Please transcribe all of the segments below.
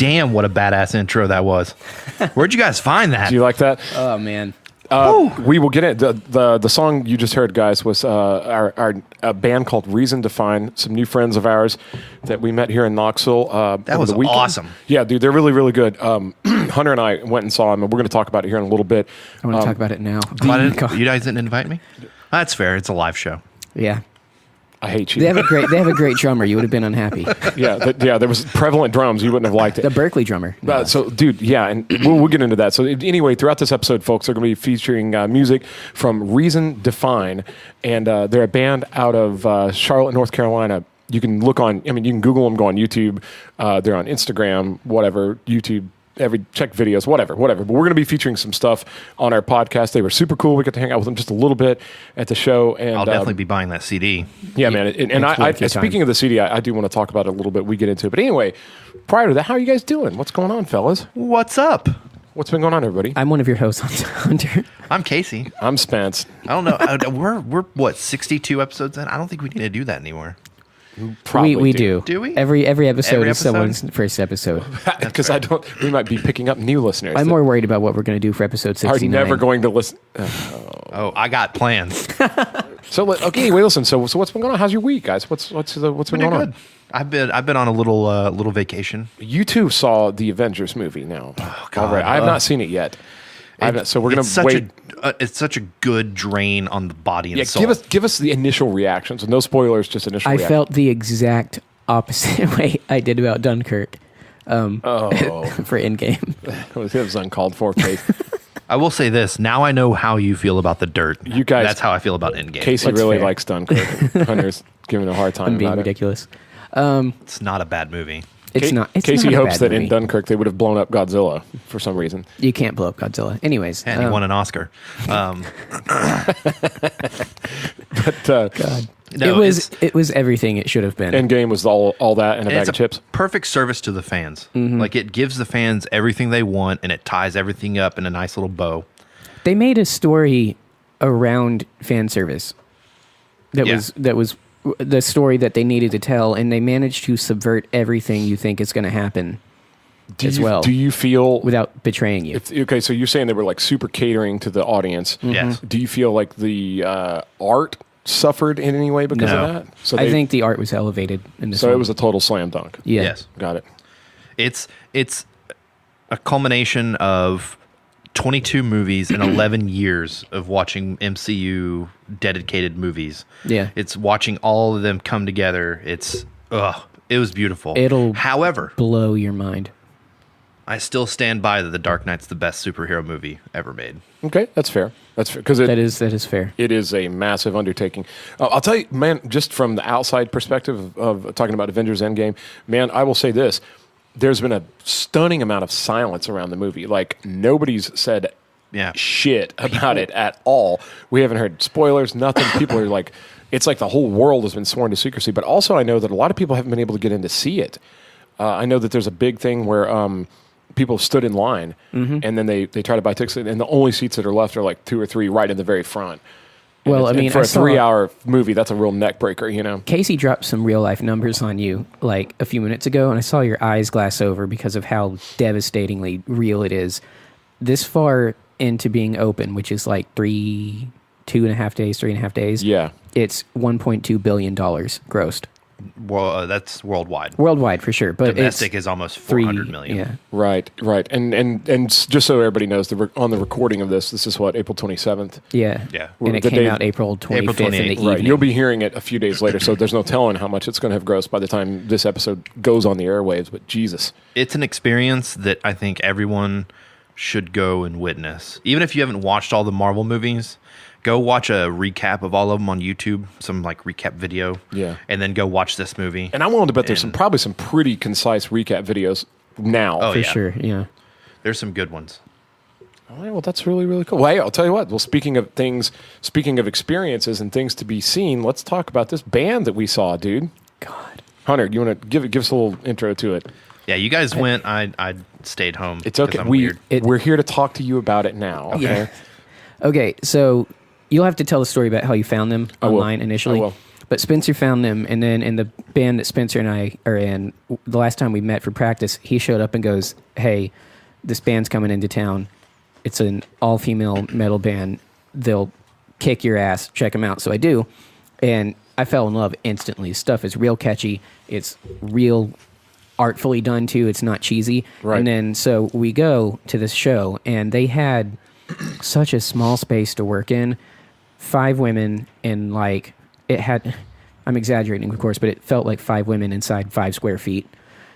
damn, what a badass intro that was. Where'd you guys find that? Do you like that? Oh, man. We will get it. The song you just heard, guys, was a band called Reason Define. Some new friends of ours that we met here in Knoxville. That was awesome. Yeah, dude, they're really, really good. Hunter and I went and saw them, and we're going to talk about it here in a little bit. I want to talk about it now. You guys didn't invite me? That's fair. It's a live show. Yeah. I hate you. They have a great drummer. You would have been unhappy. There was prevalent drums. You wouldn't have liked it. The Berkeley drummer. So, dude, yeah, and we'll get into that. So, anyway, throughout this episode, folks, they're going to be featuring music from Reason Define, and they're a band out of Charlotte, North Carolina. You can you can Google them, go on YouTube. They're on Instagram, whatever, YouTube. Check videos, whatever. But we're going to be featuring some stuff on our podcast. They were super cool. We got to hang out with them just a little bit at the show. And I'll definitely be buying that CD. Yeah, man. And I speaking of the CD, I do want to talk about it a little bit. We get into it. But anyway, prior to that, how are you guys doing? What's going on, fellas? What's up? What's been going on, everybody? I'm one of your hosts, Hunter. I'm Casey. I'm Spence. I don't know. We're what, 62 episodes in? I don't think we need to do that anymore. We do. Do we? Every episode is someone's first episode. Because we might be picking up new listeners. I'm more worried about what we're going to do for episode 69. Are never going to listen. I got plans. So anyway, listen. So what's been going on? How's your week, guys? What's been going on? I've been on a little vacation. You too saw the Avengers movie now. Oh, God. All right. I have not seen it yet. So we're going to wait. It's such a good drain on the body and soul. Give us the initial reactions. No spoilers, just initial reactions. I felt the exact opposite way I did about Dunkirk for Endgame. It was uncalled for, Kate. I will say this. Now I know how you feel about The Dirt. You guys, that's how I feel about Endgame. Casey really likes Dunkirk. Hunter's giving a hard time I'm being about ridiculous. It's not a bad movie. It's not. Casey hopes that movie. in Dunkirk they would have blown up Godzilla for some reason. You can't blow up Godzilla. Anyways. And he won an Oscar. God. No, it was everything it should have been. Endgame was all that and a bag of chips. Perfect service to the fans. Mm-hmm. Like, it gives the fans everything they want, and it ties everything up in a nice little bow. They made a story around fan service that was the story that they needed to tell, and they managed to subvert everything you think is going to happen well. Do you feel... Without betraying you. Okay, so you're saying they were like super catering to the audience. Mm-hmm. Yes. Do you feel like the art suffered in any way because of that? So I think the art was elevated in this it was a total slam dunk. Yeah. Yes. Got it. It's a culmination of 22 movies and 11 years of watching MCU dedicated movies. Yeah. It's watching all of them come together. It was beautiful. However, blow your mind. I still stand by that The Dark Knight's the best superhero movie ever made. Okay, that's fair. Because that is fair. It is a massive undertaking. I'll tell you, man, just from the outside perspective of talking about Avengers Endgame, man, I will say this. There's been a stunning amount of silence around the movie. Like, nobody's said shit about it at all. We haven't heard spoilers, nothing. People are like, it's like the whole world has been sworn to secrecy. But also, I know that a lot of people haven't been able to get in to see it. I know that there's a big thing where people stood in line, and then they try to buy tickets, and the only seats that are left are like 2 or 3 right in the very front. Well, I mean, for a 3-hour movie, that's a real neck breaker, you know. Casey dropped some real life numbers on you like a few minutes ago, and I saw your eyes glass over because of how devastatingly real it is. This far into being open, which is like 3.5 days. Yeah, it's $1.2 billion grossed. Well, that's worldwide. Worldwide for sure, but domestic is almost 400 million. Yeah, right. And just so everybody knows, on the recording of this is what, April 27th. Yeah. And it came out April 25th in the evening. Right. You'll be hearing it a few days later, so there's no telling how much it's going to have grossed by the time this episode goes on the airwaves. But Jesus, it's an experience that I think everyone should go and witness, even if you haven't watched all the Marvel movies. Go watch a recap of all of them on YouTube, some like recap video. Yeah. And then go watch this movie. And I'm willing to bet there's probably some pretty concise recap videos now. Oh, for sure, yeah. There's some good ones. All right, well, that's really, really cool. Well, hey, I'll tell you what. Well, speaking of experiences and things to be seen, let's talk about this band that we saw, dude. God. Hunter, you want to give us a little intro to it? Yeah, you guys went. I stayed home. It's okay. We're here to talk to you about it now. Okay. Yeah. Okay, so... You'll have to tell the story about how you found them online initially. I will. But Spencer found them, and then in the band that Spencer and I are in, the last time we met for practice, he showed up and goes, "Hey, this band's coming into town. It's an all-female metal band. They'll kick your ass. Check them out." So I do, and I fell in love instantly. Stuff is real catchy. It's real artfully done, too. It's not cheesy. Right. And then, so we go to this show, and they had such a small space to work in. 5 women, and like, it had, I'm exaggerating, of course, but it felt like 5 women inside 5 square feet,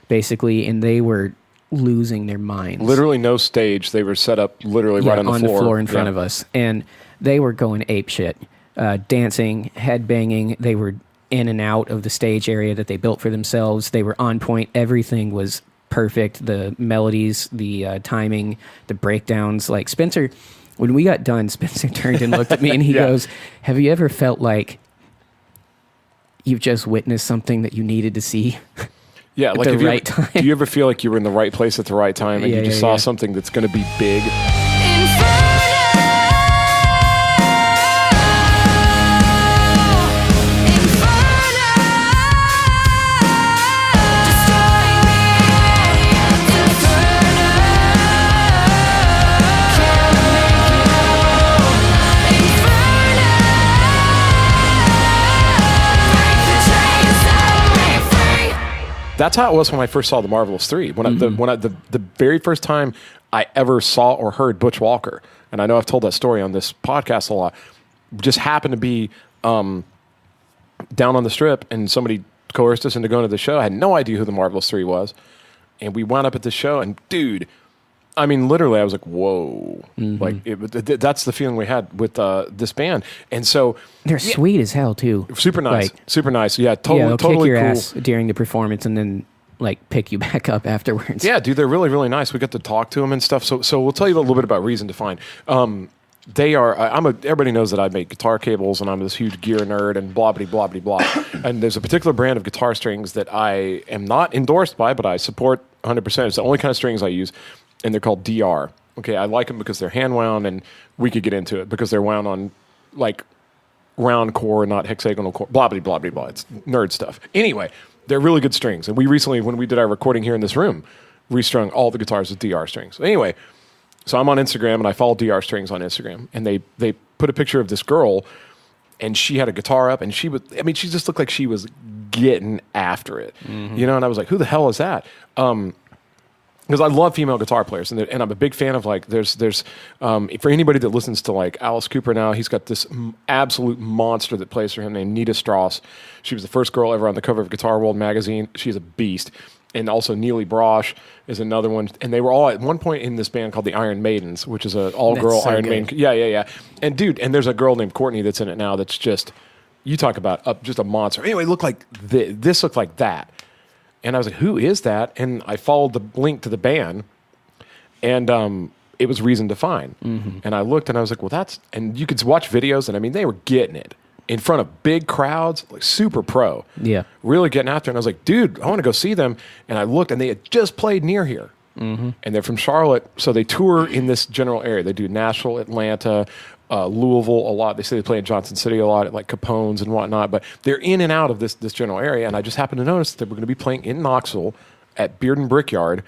basically, and they were losing their minds. Literally no stage. They were set up literally right on the floor. On the floor in front of us. And they were going ape shit. Dancing, headbanging. They were in and out of the stage area that they built for themselves. They were on point. Everything was perfect. The melodies, the timing, the breakdowns. Like Spencer, when we got done, Spencer turned and looked at me and he goes, "Have you ever felt like you've just witnessed something that you needed to see?" Yeah, like at the right time. Do you ever feel like you were in the right place at the right time and you just saw something that's going to be big? That's how it was when I first saw The Marvelous 3. The very first time I ever saw or heard Butch Walker, and I know I've told that story on this podcast a lot, just happened to be down on the Strip, and somebody coerced us into going to the show. I had no idea who The Marvelous 3 was, and we wound up at the show, and dude, I mean, literally, I was like, whoa. Like, that's the feeling we had with this band. And so... They're sweet as hell, too. Super nice. Like, super nice. Yeah, totally, they'll totally kick your cool. ass during the performance and then, like, pick you back up afterwards. Yeah, dude, they're really, really nice. We got to talk to them and stuff. So we'll tell you a little bit about Reason to Find. They are... everybody knows that I make guitar cables, and I'm this huge gear nerd, and blah, blah, blah, blah, blah. And there's a particular brand of guitar strings that I am not endorsed by, but I support 100%. It's the only kind of strings I use, and they're called DR. Okay, I like them because they're hand wound, and we could get into it because they're wound on like round core, not hexagonal core. Blah blah blah blah blah. It's nerd stuff. Anyway, they're really good strings, and we recently, when we did our recording here in this room, restrung all the guitars with DR strings. Anyway, so I'm on Instagram, and I follow DR strings on Instagram, and they put a picture of this girl, and she had a guitar up, and she just looked like she was getting after it, you know. And I was like, who the hell is that? Because I love female guitar players, and I'm a big fan of, like, there's for anybody that listens to, like, Alice Cooper now, he's got this absolute monster that plays for him named Nita Strauss. She was the first girl ever on the cover of Guitar World magazine. She's a beast. And also Neely Brosh is another one. And they were all at one point in this band called the Iron Maidens, which is an all-girl Iron Maiden. Yeah. And, dude, and there's a girl named Courtney that's in it now that's just, you talk about just a monster. Anyway, it looked like this looked like that. And I was like, who is that? And I followed the link to the band, and it was Reason to Find. And I looked, and I was like, well, that's... And you could watch videos, and, I mean, they were getting it in front of big crowds, like super pro. Yeah. Really getting after it. And I was like, dude, I want to go see them. And I looked, and they had just played near here. And they're from Charlotte, so they tour in this general area. They do Nashville, Atlanta, Louisville a lot. They say they play in Johnson City a lot at like Capone's and whatnot, but they're in and out of this general area. And I just happened to notice that we're going to be playing in Knoxville at Beard and Brickyard.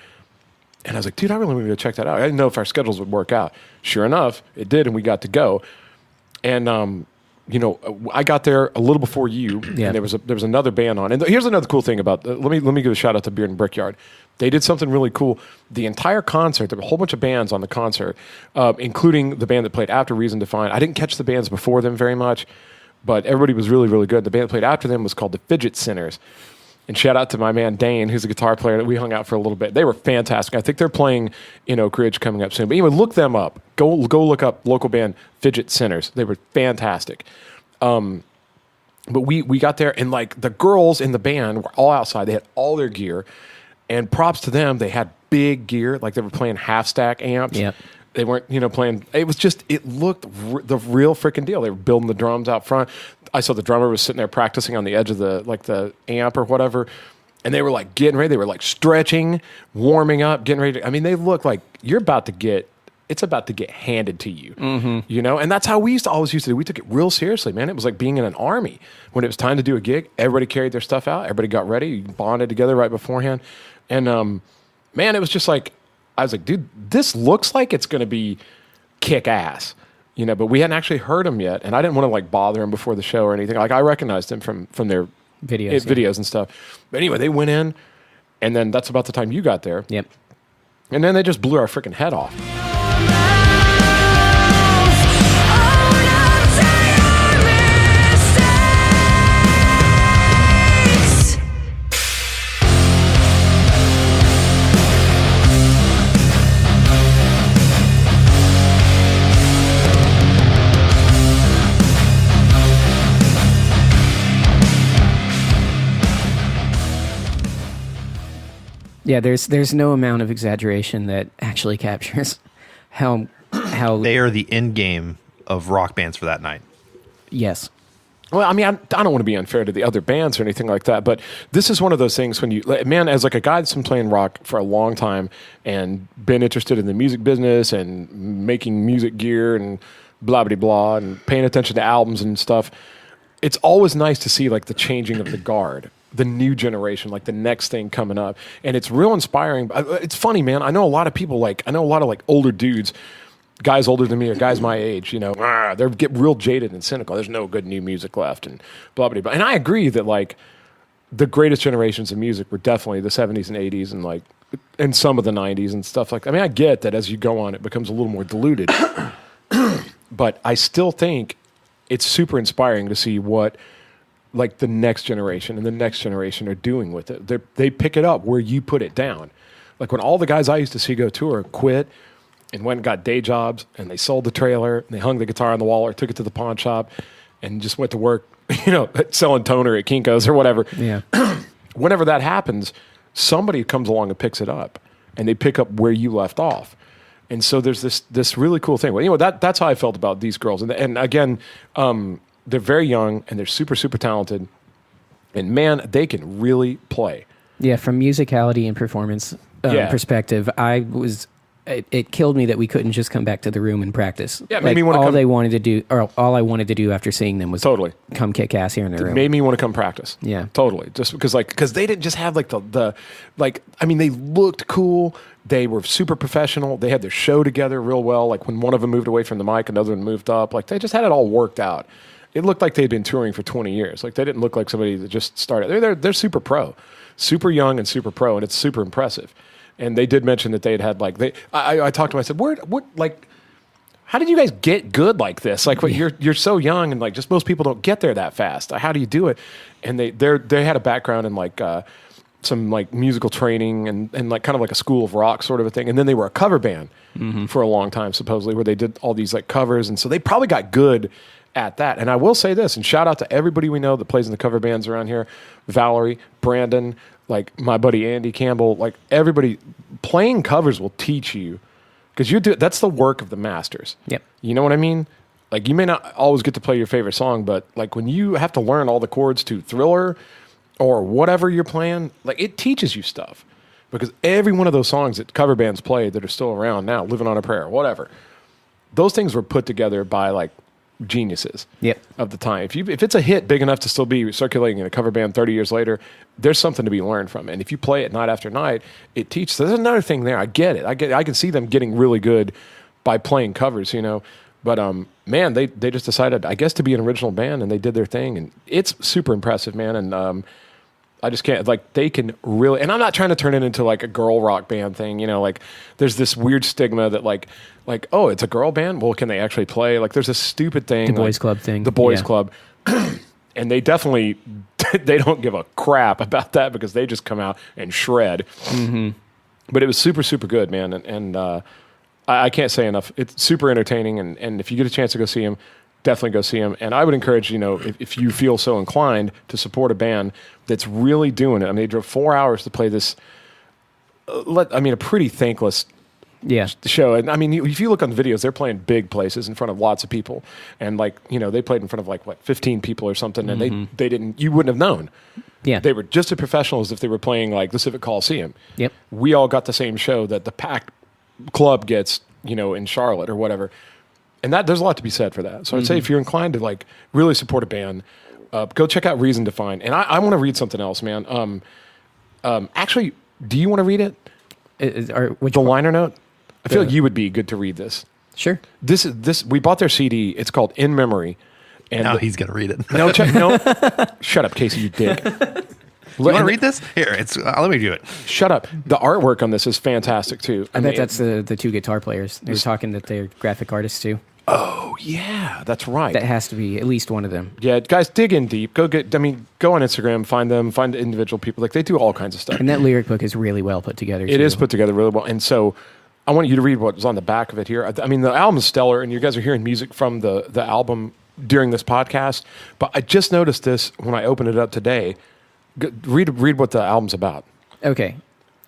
And I was like, dude, I really want to go check that out. I didn't know if our schedules would work out. Sure enough, it did, and we got to go. And you know, I got there a little before you, and there was another band on. And here's another cool thing about let me give a shout out to Beard and Brickyard. They did something really cool. The entire concert, there were a whole bunch of bands on the concert, including the band that played after Reason to Find. I didn't catch the bands before them very much, but everybody was really, really good. The band that played after them was called the Fidget Sinners. And shout out to my man Dane, who's a guitar player that we hung out for a little bit. They were fantastic. I think they're playing in Oak Ridge coming up soon. But anyway, look them up. Go look up local band Fidget Sinners. They were fantastic. But we got there, and like the girls in the band were all outside. They had all their gear, and props to them. They had big gear, like they were playing half stack amps. Yep. They weren't, playing. It was just, it looked the real freaking deal. They were building the drums out front. I saw the drummer was sitting there practicing on the edge of the amp or whatever, and they were like getting ready. They were like stretching, warming up, getting ready. I mean, they looked like you're about to get it's about to get handed to you, you know? And that's how we always used to do. We took it real seriously, man. It was like being in an army. When it was time to do a gig, everybody carried their stuff out. Everybody got ready, bonded together right beforehand. And, man, it was just like, I was like, dude, this looks like it's going to be kick ass, you know, but we hadn't actually heard him yet. And I didn't want to like bother him before the show or anything. Like I recognized him from their videos and stuff. But anyway, they went in, and then that's about the time you got there. Yep. And then they just blew our freaking head off. Yeah, there's no amount of exaggeration that actually captures how they are the end game of rock bands for that night. Yes. Well, I mean, I don't want to be unfair to the other bands or anything like that, but this is one of those things when you, man, as like a guy that's been playing rock for a long time and been interested in the music business and making music gear and blah, blah, blah, and paying attention to albums and stuff, it's always nice to see like the changing of the guard, the new generation, like the next thing coming up. And it's real inspiring. It's funny, man. I know a lot of people, like, I know a lot of like older dudes, guys older than me or guys my age, you know, they get real jaded and cynical. There's no good new music left and blah, blah, blah. And I agree that like the greatest generations of music were definitely the 70s and 80s and like, and some of the 90s and stuff like that. I mean, I get that as you go on, it becomes a little more diluted, but I still think it's super inspiring to see what like the next generation and the next generation are doing with it. They pick it up where you put it down. Like when all the guys I used to see go tour quit and went and got day jobs and they sold the trailer and they hung the guitar on the wall or took it to the pawn shop and just went to work, you know, selling toner at Kinko's or whatever. Yeah. Whenever that happens, somebody comes along and picks it up and they pick up where you left off. And so there's this really cool thing. Well, you know, that's how I felt about these girls. And again, they're very young and they're super, super talented. And man, they can really play. Yeah, from musicality and performance perspective, it killed me that we couldn't just come back to the room and practice. Yeah, it made me want to all they wanted to do, or all I wanted to do after seeing them was come kick ass here in the room. It made me want to come practice. Yeah, totally. Just because they didn't just have like the I mean, they looked cool. They were super professional. They had their show together real well. Like when one of them moved away from the mic, another one moved up. Like they just had it all worked out. It looked like they'd been touring for 20 years. Like they didn't look like somebody that just started. They're super pro, super young and super pro, and it's super impressive. And they did mention that they had like I talked to them. I said, what like, how did you guys get good like this? Like, you're so young and like just most people don't get there that fast. How do you do it? And they had a background in like some like musical training and like kind of like a school of rock sort of a thing. And then they were a cover band for a long time supposedly, where they did all these like covers, and so they probably got good at that. And I will say this, and shout out to everybody we know that plays in the cover bands around here: Valerie, Brandon, like my buddy Andy Campbell. Like everybody, playing covers will teach you, because that's the work of the masters. Yep. You know what I mean? Like you may not always get to play your favorite song, but like when you have to learn all the chords to Thriller or whatever you're playing, like it teaches you stuff. Because every one of those songs that cover bands play that are still around now, Living on a Prayer, whatever, those things were put together by like geniuses of the time. If it's a hit big enough to still be circulating in a cover band 30 years later, there's something to be learned from it. And if you play it night after night, it teaches. There's another thing there. I get it. I can see them getting really good by playing covers, you know. But man, they just decided, I guess, to be an original band, and they did their thing, and it's super impressive, man. And I just can't, like, they can really, and I'm not trying to turn it into like a girl rock band thing, you know, like there's this weird stigma that like, oh, it's a girl band? Well, can they actually play? Like there's this stupid thing. The boys club thing. The boys club. And they definitely, they don't give a crap about that, because they just come out and shred. Mm-hmm. But it was super, super good, man. And I can't say enough. It's super entertaining. And if you get a chance to go see them, definitely go see them. And I would encourage, you know, if you feel so inclined, to support a band that's really doing it. I mean, they drove 4 hours to play this, a pretty thankless show. And I mean, if you look on the videos, they're playing big places in front of lots of people. And like, you know, they played in front of like, 15 people or something. And they didn't, you wouldn't have known. Yeah. They were just as professional as if they were playing like the Civic Coliseum. Yep. We all got the same show that the packed club gets in Charlotte or whatever. And that there's a lot to be said for that. So I'd say if you're inclined to like really support a band, go check out Reason to Find. And I want to read something else, man. Actually, do you want to read it? The liner note? I feel like you would be good to read this. Sure. This we bought their CD. It's called In Memory. And now he's gonna read it. No, shut up, Casey, you dick. You want to read this? Here, let me do it. Shut up. The artwork on this is fantastic too. I bet that's the two guitar players. They're talking that they're graphic artists too. Oh yeah, that's right. That has to be at least one of them. Yeah, guys, dig in deep. Go on Instagram, find them, find individual people. Like they do all kinds of stuff. And that lyric book is really well put together. It is put together really well. And so I want you to read what's on the back of it here. I mean, the album is stellar, and you guys are hearing music from the album during this podcast. But I just noticed this when I opened it up today. Read what the album's about. Okay.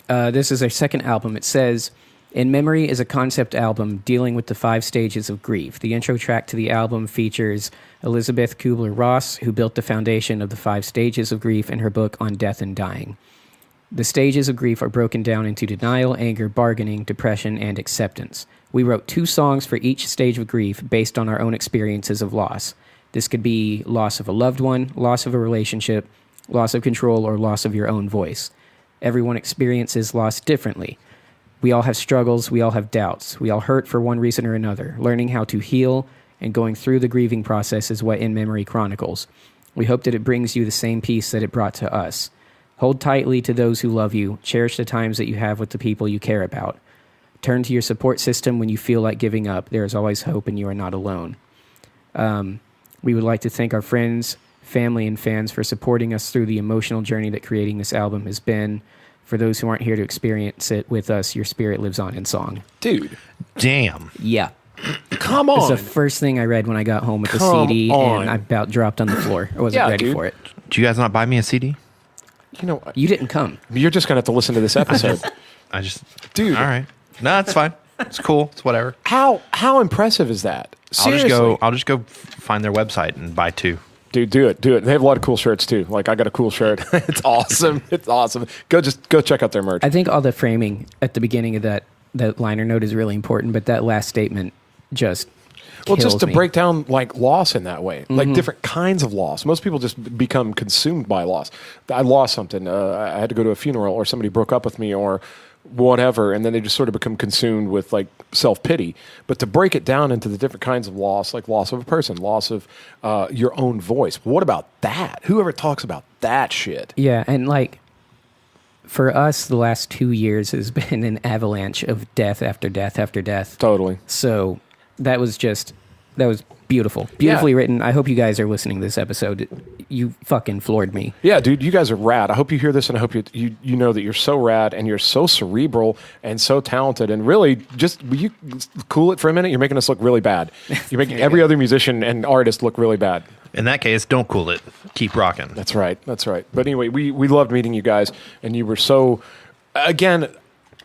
This is their second album. It says, In Memory is a concept album dealing with the 5 stages of grief. The intro track to the album features Elizabeth Kubler-Ross, who built the foundation of the 5 stages of grief in her book on death and dying. The stages of grief are broken down into denial, anger, bargaining, depression, and acceptance. We wrote 2 songs for each stage of grief based on our own experiences of loss. This could be loss of a loved one, loss of a relationship, loss of control, or loss of your own voice. Everyone experiences loss differently. We all have struggles, we all have doubts, we all hurt for one reason or another. Learning how to heal and going through the grieving process is what In Memory chronicles. We hope that it brings you the same peace that it brought to us. Hold tightly to those who love you. Cherish the times that you have with the people you care about. Turn to your support system when you feel like giving up. There is always hope and you are not alone. We would like to thank our friends, family, and fans for supporting us through the emotional journey that creating this album has been. For those who aren't here to experience it with us, your spirit lives on in song. Dude. Damn. Yeah. Come on. It's the first thing I read when I got home with the CD, and I about dropped on the floor. I wasn't ready for it. Do you guys not buy me a CD? You didn't come. You're just going to have to listen to this episode. Dude. All right. No, it's fine. It's cool. It's whatever. How impressive is that? Seriously. I'll just go find their website and buy 2. Dude, do it. They have a lot of cool shirts too. Like I got a cool shirt. It's awesome. It's awesome. Go check out their merch. I think all the framing at the beginning of that liner note is really important, but that last statement just just to break down like loss in that way, like different kinds of loss. Most people just become consumed by loss. I lost something. I had to go to a funeral, or somebody broke up with me, or whatever, and then they just sort of become consumed with like self-pity. But to break it down into the different kinds of loss, like loss of a person, loss of your own voice. What about that? Whoever talks about that shit? Yeah, and like for us, the last 2 years has been an avalanche of death after death after death. Totally. So that was beautiful. Beautifully written. I hope you guys are listening to this episode. You fucking floored me. Yeah, dude, you guys are rad. I hope you hear this, and I hope you know that you're so rad, and you're so cerebral, and so talented, and really, just will you cool it for a minute? You're making us look really bad. You're making every other musician and artist look really bad. In that case, don't cool it. Keep rocking. That's right. But anyway, we loved meeting you guys, and you were so, again,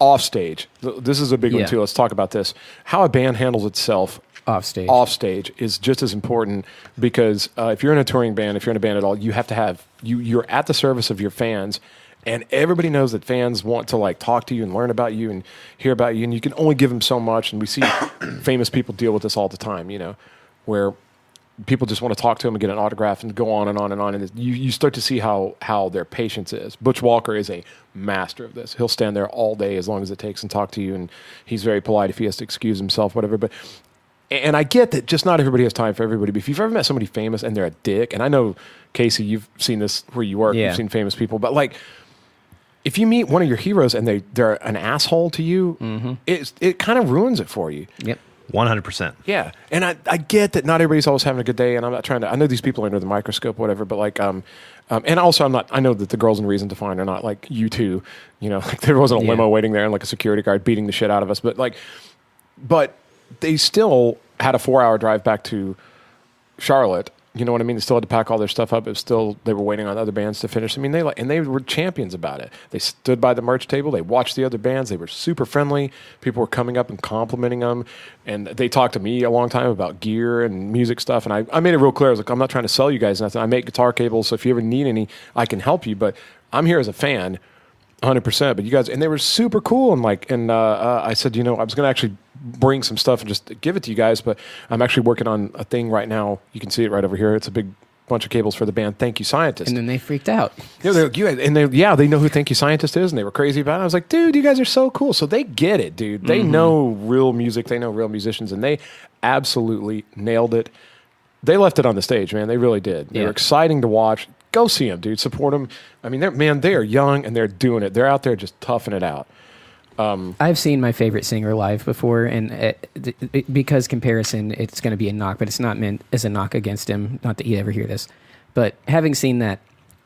off stage. This is a big one, too. Let's talk about this. How a band handles itself off stage is just as important, because if you're in a touring band, if you're in a band at all, you have to have you're at the service of your fans, and everybody knows that fans want to like talk to you and learn about you and hear about you, and you can only give them so much. And we see famous people deal with this all the time, where people just want to talk to them and get an autograph and go on and on and on, and you start to see how their patience is. Butch Walker is a master of this. He'll stand there all day as long as it takes and talk to you, and he's very polite if he has to excuse himself, whatever. And I get that just not everybody has time for everybody, but if you've ever met somebody famous and they're a dick, and I know, Casey, you've seen this where you work, you've seen famous people, but like, if you meet one of your heroes and they're an asshole to you, it kind of ruins it for you. Yep. 100%. Yeah. And I get that not everybody's always having a good day, and I'm not trying to, I know these people are under the microscope, whatever, but like, and also I know that the girls in Reason to Find are not like you two, like there wasn't a limo waiting there and like a security guard beating the shit out of us, but they still had a 4-hour drive back to Charlotte. You know what I mean? They still had to pack all their stuff up. It was still, they were waiting on other bands to finish. I mean, they were champions about it. They stood by the merch table. They watched the other bands. They were super friendly. People were coming up and complimenting them. And they talked to me a long time about gear and music stuff. And I made it real clear. I was like, I'm not trying to sell you guys nothing. I make guitar cables, so if you ever need any, I can help you. But I'm here as a fan, 100%. But you guys, and they were super cool. And I said, I was going to actually bring some stuff and just give it to you guys. But I'm actually working on a thing right now. You can see it right over here. It's a big bunch of cables for the band Thank You Scientist. And then they freaked out. Yeah, they know who Thank You Scientist is, and they were crazy about it. I was like, dude, you guys are so cool. So they get it, dude. They know real music. They know real musicians, and they absolutely nailed it. They left it on the stage, man. They really did. They were exciting to watch. Go see them, dude. Support them. I mean, they are young, and they're doing it. They're out there just toughing it out. I've seen my favorite singer live before, and because comparison, it's going to be a knock, but it's not meant as a knock against him. Not that you ever hear this, but having seen that,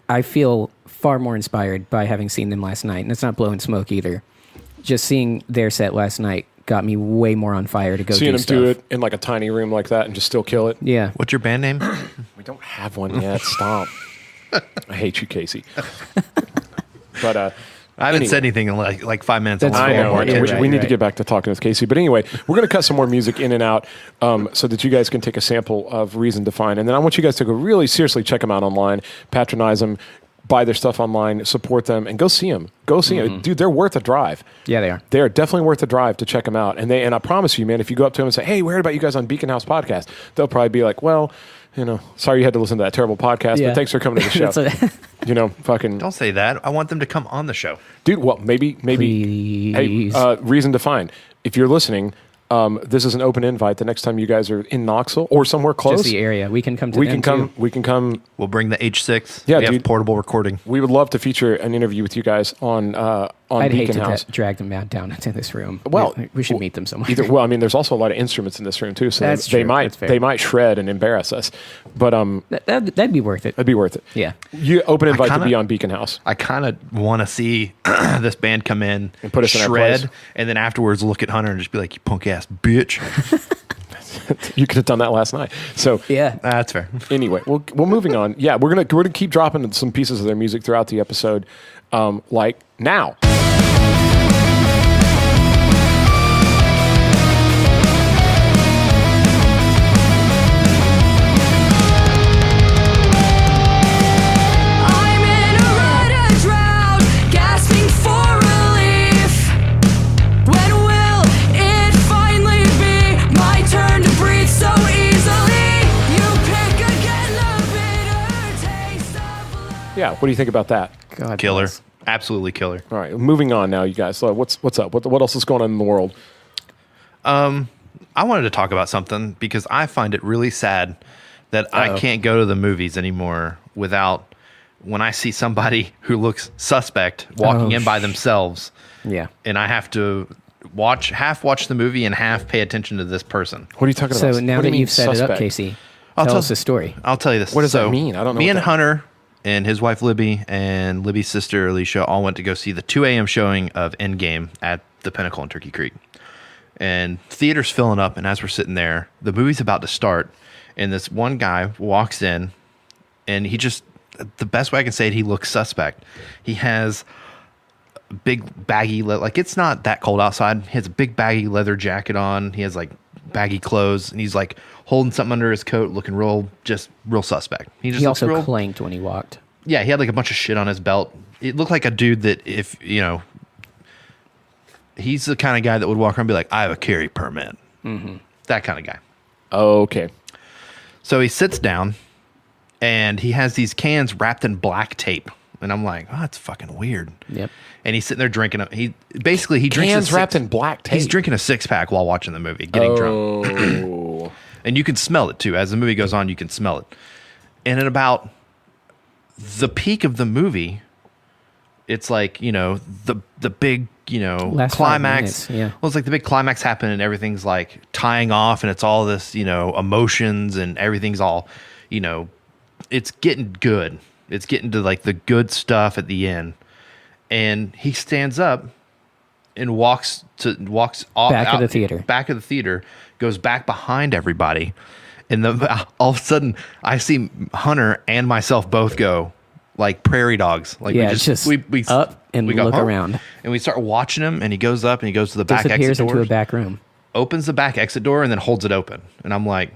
I feel far more inspired by having seen them last night, and it's not blowing smoke either. Just seeing their set last night got me way more on fire to go seeing do them stuff. do it in like a tiny room like that and just still kill it. Yeah. What's your band name? We don't have one yet. Stop. I hate you, Casey. But I haven't said anything in like 5 minutes. That's I fair. know. Yeah, We need to get back to talking with Casey. But anyway, we're going to cut some more music in and out so that you guys can take a sample of Reason to Find. And then I want you guys to go really seriously check them out online, patronize them, buy their stuff online, support them, and go see them. Go see them. Dude, they're worth a drive. Yeah, they are. They are definitely worth a drive to check them out. And I promise you, man, if you go up to them and say, hey, we heard about you guys on Beacon House Podcast, they'll probably be like, well, sorry you had to listen to that terrible podcast, but thanks for coming to the show. Fucking... Don't say that. I want them to come on the show. Dude, well, maybe. Please. Hey, Reason to Find. If you're listening, this is an open invite the next time you guys are in Knoxville or somewhere close. Just the area. We can come to we them can come. too. We can come. We'll bring the H6. Yeah, we have dude. portable recording. We would love to feature an interview with you guys on I'd hate Beacon to House. drag them down into this room. Well, we should meet them somewhere. I mean, there's also a lot of instruments in this room too, so That's they true. might That's fair. they might shred and embarrass us. But That'd be worth it. that'd be worth it. Yeah. You open invite to kinda- be on Beacon House. I kind of want to see this band come in And put us in our shred, place. and then afterwards look at Hunter and just be like, "You punk ass bitch." You could have done that last night. So Yeah. That's fair. anyway, well, moving on. Yeah, we're gonna keep dropping some pieces of their music throughout the episode, like now. I'm in a rut of drought, gasping for relief. When will it finally be my turn to breathe so easily? You pick again the bitter taste of love. Yeah, what do you think about that? God Killer. bless. Absolutely killer. All right, moving on now, you guys. So what's up? What else is going on in the world? I wanted to talk about something because I find it really sad that I can't go to the movies anymore without when I see somebody who looks suspect walking in by themselves, Yeah. and I have to half watch the movie and half pay attention to this person. What are you talking So about? now What do you that mean you've set it up, suspect? Casey, I'll tell tell- us a story. I'll tell you this. What does that mean? I don't know Me what and that- Hunter and his wife Libby and Libby's sister Alicia all went to go see the 2 a.m. showing of Endgame at the Pinnacle in Turkey Creek. And theater's filling up, and as we're sitting there, the movie's about to start, and this one guy walks in, and he just, the best way I can say it, he looks suspect. He has a big baggy, like it's not that cold outside. He has a big baggy leather jacket on. He has like baggy clothes, and he's like holding something under his coat, looking real suspect. He He looks also real, clanked when he walked. yeah, he had like a bunch of shit on his belt. It looked like a dude that if, he's the kind of guy that would walk around and be like, I have a carry permit. Mm-hmm. That kind of guy. Okay. So he sits down and he has these cans wrapped in black tape. And I'm like, oh, that's fucking weird. Yep. And he's sitting there drinking. He drinks Cans wrapped in black tape. He's drinking a 6-pack while watching the movie, getting drunk. Oh. And you can smell it too. As the movie goes on, you can smell it. And at about the peak of the movie, it's like, the big, Last 5 climax. minutes, yeah. Well, it's like the big climax happened and everything's like tying off and it's all this, emotions and everything's all, it's getting good. It's getting to like the good stuff at the end. And he stands up and walks off Back of the theater. Back of the theater, goes back behind everybody. And all of a sudden, I see Hunter and myself both go like prairie dogs. Like Yeah, we it's just just we up and we go, look "Huh?" around. And we start watching him, and he goes up and he goes to the back exit Disappears door, into a back room. opens the back exit door, and then holds it open. And I'm like,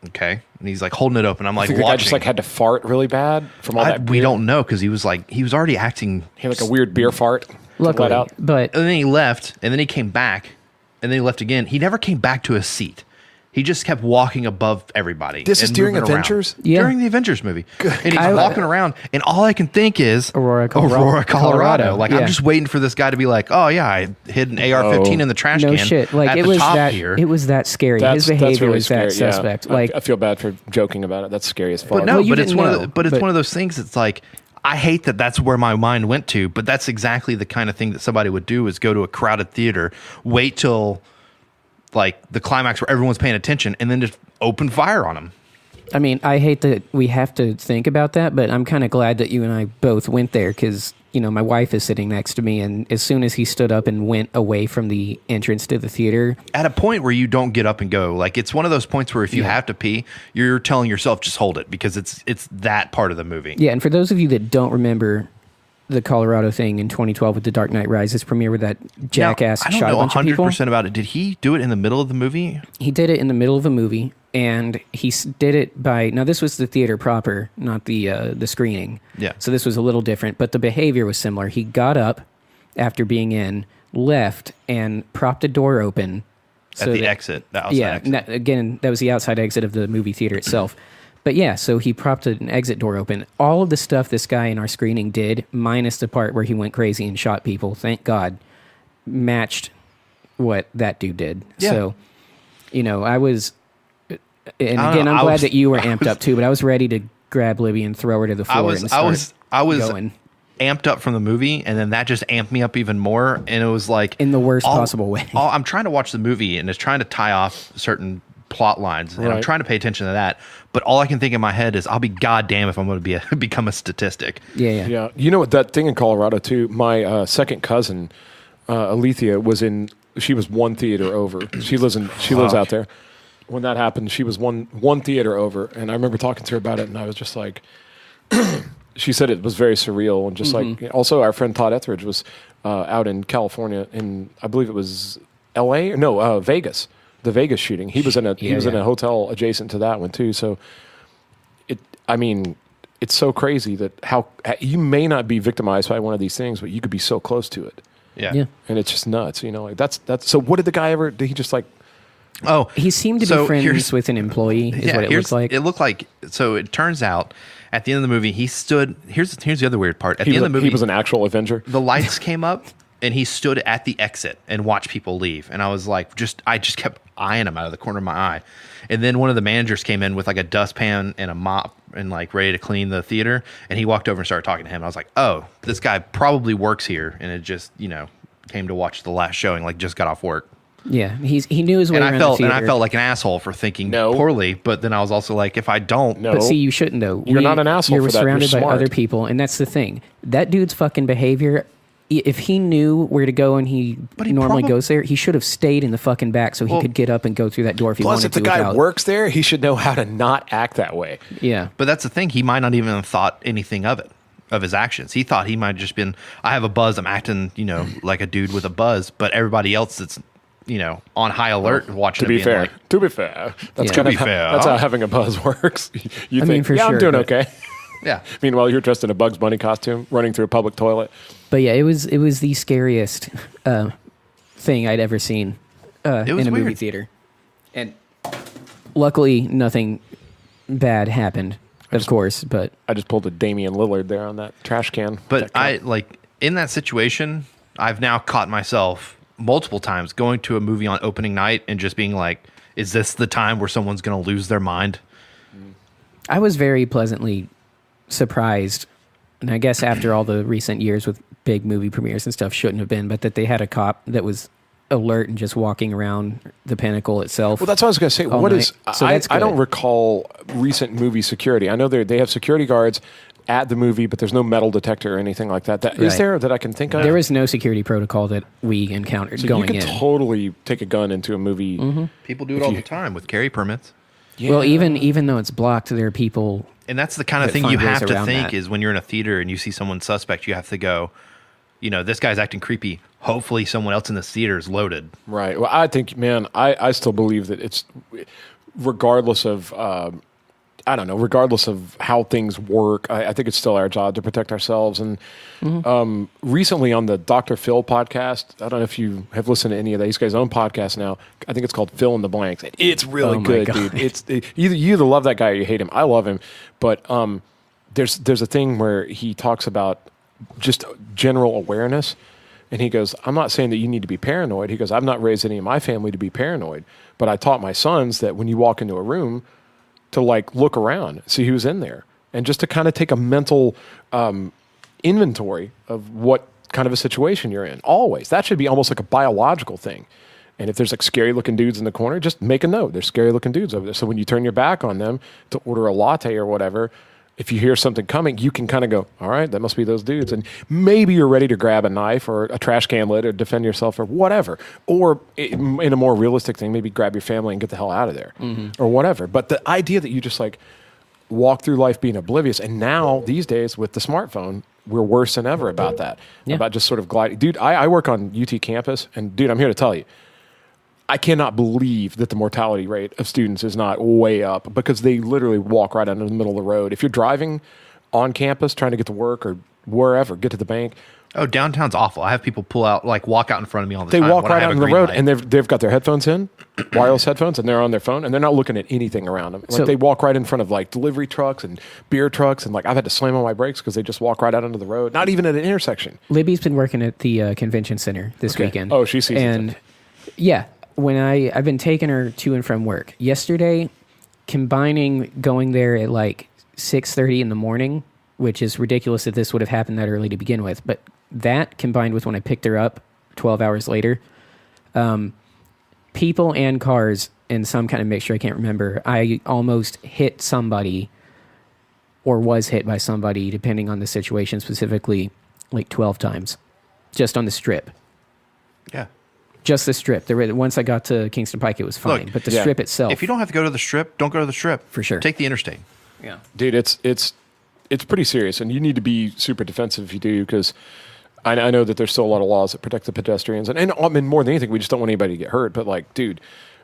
okay. And he's like holding it open. I'm I like, think the guy watching. just like had to fart really bad from all that. We beer. don't know because he was already acting. He had like a weird beer fart. to let Luckily, out. but And then he left, and then he came back, and then he left again. He never came back to his seat. He just kept walking above everybody. This is during moving around. Avengers? Yeah. During the Avengers movie. And he's walking around, and all I can think is Aurora, Colorado. Like, Yeah. I'm just waiting for this guy to be like, oh, yeah, I hid an AR-15 in the trash No can. shit. Like, at it the was top that. here. It was that scary. His That's behavior really was that scary, yeah. suspect. Like, I feel bad for joking about it. That's scary as fuck. But no, Well, you but it's didn't one know, of the, but- one of those things. It's like, I hate that that's where my mind went to, but that's exactly the kind of thing that somebody would do is go to a crowded theater, wait till like the climax where everyone's paying attention, and then just open fire on them. I mean, I hate that we have to think about that, but I'm kind of glad that you and I both went there because, you know, my wife is sitting next to me, and as soon as he stood up and went away from the entrance to the theater, At a point where you don't get up and go, like it's one of those points where if you have to pee, you're telling yourself just hold it because it's that part of the movie. yeah. And for those of you that don't remember the Colorado thing in 2012 with The Dark Knight Rises premiere where that jackass Now, I don't shot know a bunch of people. 100% about it. Did he do it in the middle of the movie? He did it in the middle of a movie, and he did it by now. This was the theater proper, not the screening. Yeah. So this was a little different, but the behavior was similar. He got up after being in, left, and propped a door open At the exit, the outside yeah. exit. Again, that was the outside exit of the movie theater itself. But yeah, so he propped an exit door open. All of the stuff this guy in our screening did, minus the part where he went crazy and shot people, thank God, matched what that dude did. Yeah. So, you know, I was, and again, know, I'm I glad was- that you were amped up too, but I was ready to grab Libby and throw her to the floor and start I was going amped up from the movie, and then that just amped me up even more. And it was like in the worst possible way. I'm trying to watch the movie, and it's trying to tie off certain plot lines, and I'm Right. trying to pay attention to that. But all I can think in my head is, I'll be goddamn if I'm going to become a statistic. Yeah. Yeah, you know what? That thing in Colorado too. My second cousin, Alethea, was in. She was one theater over. She lives out there. When that happened, she was one theater over, and I remember talking to her about it, and I was just like, she said it was very surreal, and just like also our friend Todd Etheridge was out in California, in I believe it was L.A. or no Vegas, the Vegas shooting. He was in a in a hotel adjacent to that one too. So it's so crazy that how you may not be victimized by one of these things, but you could be so close to it. Yeah. And it's just nuts, you know. Like that's. So what did the guy ever? Did he just like? Oh, He seemed to so be friends here's- with an employee, is what it looked like. It looked like. So it turns out at the end of the movie, he stood. Here's the other weird part. At the end of the movie, He was an actual Avenger. the lights came up, and he stood at the exit and watched people leave. And I was like, I just kept eyeing him out of the corner of my eye. And then one of the managers came in with like a dustpan and a mop and like ready to clean the theater. And he walked over and started talking to him. I was like, oh, this guy probably works here, and it just came to watch the last showing, like just got off work. Yeah, he knew his way And around I the theater. felt like an asshole for thinking No. poorly. But then I was also like, if I don't, No. But see, you shouldn't though. You're not an asshole You're for that. You're surrounded by smart. other people, and that's the thing. That dude's fucking behavior. If he knew where to go and he But he normally probab- goes there, he should have stayed in the fucking back so he could get up and go through that door if he Plus, wanted if the to. guy without- works there, he should know how to not act that way. Yeah, But that's the thing. He might not even have thought anything of it, of his actions. He thought he might have just been, I have a buzz. I'm acting, like a dude with a buzz. But everybody else that's, on high alert watching To be him being fair, like, that's Yeah. kind To of be fair, that's huh? how having a buzz works. You I think, mean, for yeah, I'm sure, doing but- okay. yeah. Meanwhile, you're dressed in a Bugs Bunny costume, running through a public toilet. but yeah, it was the scariest thing I'd ever seen It was in a movie weird. theater, and luckily nothing bad happened, of course. But I just pulled a Damian Lillard there on that trash can. But That in that situation, I've now caught myself multiple times going to a movie on opening night and just being like, is this the time where someone's going to lose their mind? I was very pleasantly surprised, and I guess after all the recent years with big movie premieres and stuff, shouldn't have been, but that they had a cop that was alert and just walking around the Pinnacle itself. Well, that's what I was going to say. all What night. is? So that's I don't good. recall recent movie security. I know they have security guards at the movie, but there's no metal detector or anything like that. Is Right. there that I can think of? There was no security protocol that we encountered So going you could in. totally take a gun into a movie. People do it all the time with carry permits. Well, even though it's blocked, there are people. And that's the kind of that thing you find ways have to around think that. is when you're in a theater and you see someone suspect, you have to go, this guy's acting creepy. Hopefully someone else in this theater is loaded. Right. Well, I think, man, I still believe that it's regardless of I don't know, regardless of how things work, I think it's still our job to protect ourselves. And recently on the Dr. Phil podcast, I don't know if you have listened to any of that. He's got his own podcast now. I think it's called Fill in the Blanks. It's really good, dude. You either love that guy or you hate him. I love him. But there's a thing where he talks about just general awareness. And he goes, I'm not saying that you need to be paranoid. He goes, I've not raised any of my family to be paranoid. But I taught my sons that when you walk into a room, to like look around, see who's in there, and just to kind of take a mental inventory of what kind of a situation you're in. Always. That should be almost like a biological thing. And if there's like scary looking dudes in the corner, just make a note. There's scary looking dudes over there. So when you turn your back on them to order a latte or whatever, if you hear something coming, you can kind of go, all right, that must be those dudes. And maybe you're ready to grab a knife or a trash can lid or defend yourself or whatever. Or in a more realistic thing, maybe grab your family and get the hell out of there or whatever. But the idea that you just like walk through life being oblivious. And now these days with the smartphone, we're worse than ever about that. Yeah. About just sort of gliding. Dude, I work on UT campus, and dude, I'm here to tell you, I cannot believe that the mortality rate of students is not way up, because they literally walk right out in the middle of the road. If you're driving on campus trying to get to work or wherever, get to the bank. Oh, downtown's awful. I have people pull out, like walk out in front of me all the time. They walk when right I have out a on the green road, light. and they've got their headphones in, wireless headphones, and they're on their phone, and they're not looking at anything around them. Like So- they walk right in front of like delivery trucks and beer trucks, and like I've had to slam on my brakes because they just walk right out onto the road, not even at an intersection. Libby's been working at the convention center this weekend. Oh, she sees it. And yeah, when I've been taking her to and from work. Yesterday, combining going there at like 6:30 in the morning, which is ridiculous that this would have happened that early to begin with, but that combined with when I picked her up 12 hours later, people and cars in some kind of mixture, I can't remember. I almost hit somebody or was hit by somebody, depending on the situation, specifically like 12 times just on the strip. Yeah. Just the strip. Once I got to Kingston Pike, it was fine. But the strip itself. If you don't have to go to the strip, don't go to the strip. For sure. Take the interstate. Yeah. Dude, it's pretty serious, and you need to be super defensive if you do, because I know that there's still a lot of laws that protect the pedestrians, and I mean, more than anything, we just don't want anybody to get hurt. But like, dude,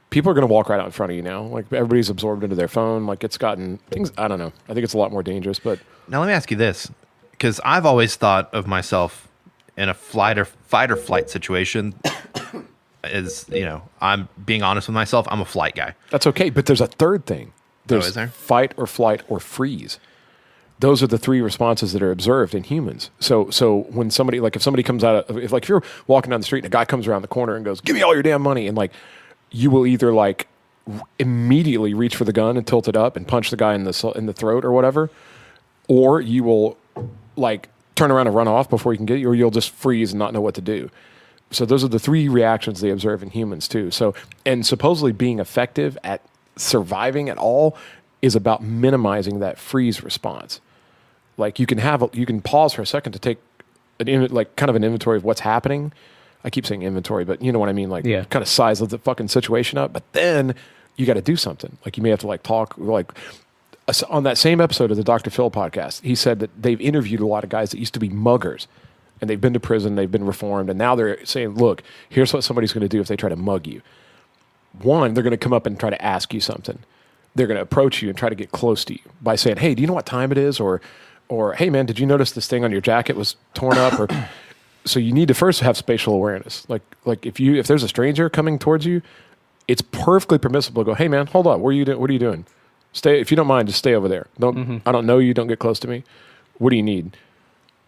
people are going to walk right out in front of you now. Like, everybody's absorbed into their phone. Like, it's gotten things. I don't know. I think it's a lot more dangerous. But now let me ask you this, because I've always thought of myself in a fight or flight situation. Is, you know, I'm being honest with myself. I'm a flight guy. That's okay. But there's a third thing. There's is there? fight or flight or freeze. Those are the three responses that are observed in humans. So when somebody, like if somebody comes out of, if you're walking down the street and a guy comes around the corner and goes, give me all your damn money. And like, you will either like immediately reach for the gun and tilt it up and punch the guy in the throat or whatever. Or you will like turn around and run off before you can get you, or you'll just freeze and not know what to do. So those are the three reactions they observe in humans too. So, and supposedly being effective at surviving at all is about minimizing that freeze response. Like you can pause for a second to take kind of an inventory of what's happening. I keep saying inventory, but you know what I mean? Like kind of size the fucking situation up, but then you got to do something. Like you may have to like talk, like on that same episode of the Dr. Phil podcast, he said that they've interviewed a lot of guys that used to be muggers. And they've been to prison, they've been reformed, and now they're saying, look, here's what somebody's going to do if they try to mug you. One, they're going to come up and try to ask you something. They're going to approach you and try to get close to you by saying, hey, do you know what time it is? Or hey, man, did you notice this thing on your jacket was torn up? Or so you need to first have spatial awareness. Like if there's a stranger coming towards you, it's perfectly permissible to go, hey, man, hold on, what are you doing? Stay, if you don't mind, just stay over there. I don't know you, don't get close to me. What do you need?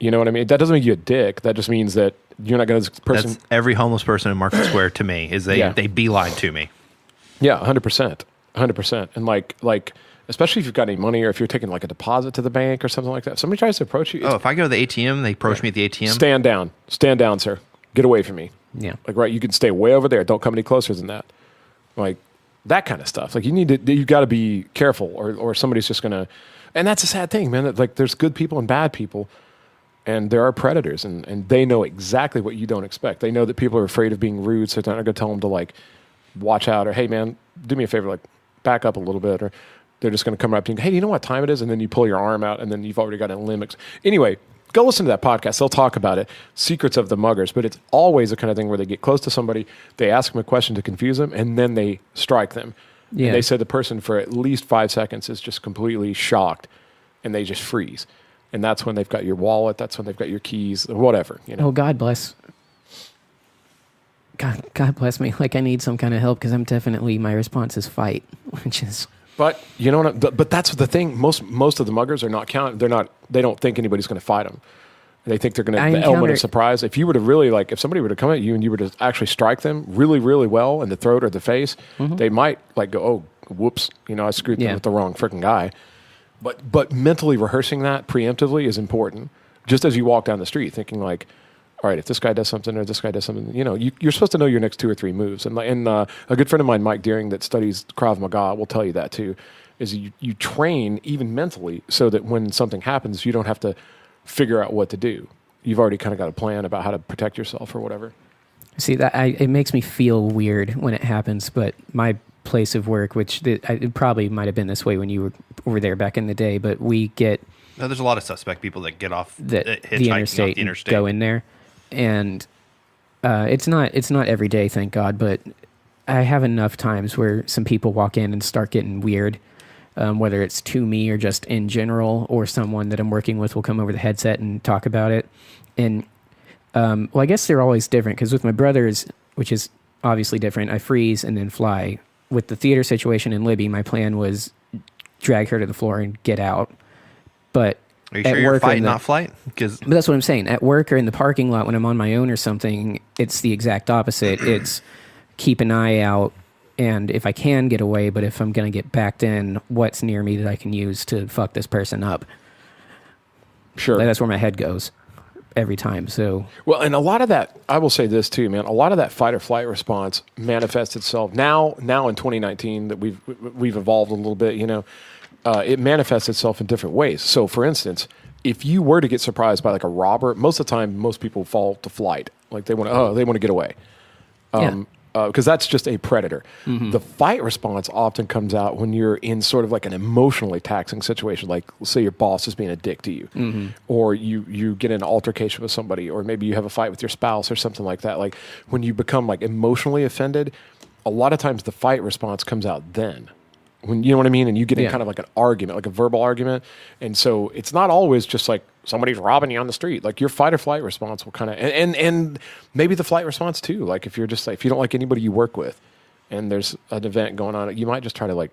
You know what I mean? That doesn't make you a dick. That just means that you're not going to person. That's every homeless person in Market Square to me is they beeline to me. Yeah, 100%. And like especially if you've got any money or if you're taking like a deposit to the bank or something like that. If somebody tries to approach you. If I go to the ATM, they approach me at the ATM. Stand down, sir. Get away from me. Yeah. Like, right, you can stay way over there. Don't come any closer than that. Like that kind of stuff. Like you got to be careful or somebody's just going to, and that's a sad thing, man. That like there's good people and bad people. And there are predators, and they know exactly what you don't expect. They know that people are afraid of being rude, so they're not going to tell them to, like, watch out, or, hey, man, do me a favor, like, back up a little bit, or they're just going to come up to you and, hey, do you know what time it is? And then you pull your arm out, and then you've already got a limit. Anyway, go listen to that podcast. They'll talk about it, Secrets of the Muggers, but it's always the kind of thing where they get close to somebody, they ask them a question to confuse them, and then they strike them. Yeah. And they said the person for at least 5 seconds is just completely shocked, and they just freeze. And that's when they've got your wallet. That's when they've got your keys, whatever. You know. Oh, God bless. God bless me. Like, I need some kind of help because I'm definitely, my response is fight, which is. But you know what? But that's the thing. Most of the muggers are not counting. They don't think anybody's going to fight them. They think they're going to the element of surprise. If you were to really if somebody were to come at you and you were to actually strike them really, really well in the throat or the face, they might go, oh, whoops, I screwed them with the wrong freaking guy. But mentally rehearsing that preemptively is important. Just as you walk down the street, thinking like, all right, if this guy does something or this guy does something, you're supposed to know your next 2 or 3 moves. And a good friend of mine, Mike Deering, that studies Krav Maga, will tell you that too. Is you train even mentally so that when something happens, you don't have to figure out what to do. You've already kind of got a plan about how to protect yourself or whatever. See, it makes me feel weird when it happens, but my place of work, which it probably might have been this way when you were over there back in the day, but we get... No, there's a lot of suspect people that get off the interstate, and go in there. And it's not every day, thank God, but I have enough times where some people walk in and start getting weird, whether it's to me or just in general, or someone that I'm working with will come over the headset and talk about it. And, I guess they're always different, because with my brothers, which is obviously different, I freeze and then fly. With the theater situation in Libby, my plan was drag her to the floor and get out. But are you sure you're fight, not flight? But that's what I'm saying. At work or in the parking lot when I'm on my own or something, it's the exact opposite. It's keep an eye out, and if I can get away, but if I'm going to get backed in, what's near me that I can use to fuck this person up? Sure. That's where my head goes every time. So well, and a lot of that, I will say this too, man. A lot of that fight or flight response manifests itself now in 2019 that we've evolved a little bit. It manifests itself in different ways. So, for instance, if you were to get surprised by like a robber, most of the time, most people fall to flight. Like they want to get away. Because that's just a predator. Mm-hmm. The fight response often comes out when you're in sort of like an emotionally taxing situation, like let's say your boss is being a dick to you, or you get in an altercation with somebody, or maybe you have a fight with your spouse or something like that. Like when you become like emotionally offended, a lot of times the fight response comes out then. When you know what I mean, and you get in kind of like an argument, like a verbal argument, and so it's not always just like somebody's robbing you on the street. Like your fight or flight response will kind of, and maybe the flight response too. Like if you're just like, if you don't like anybody you work with, and there's an event going on, you might just try to like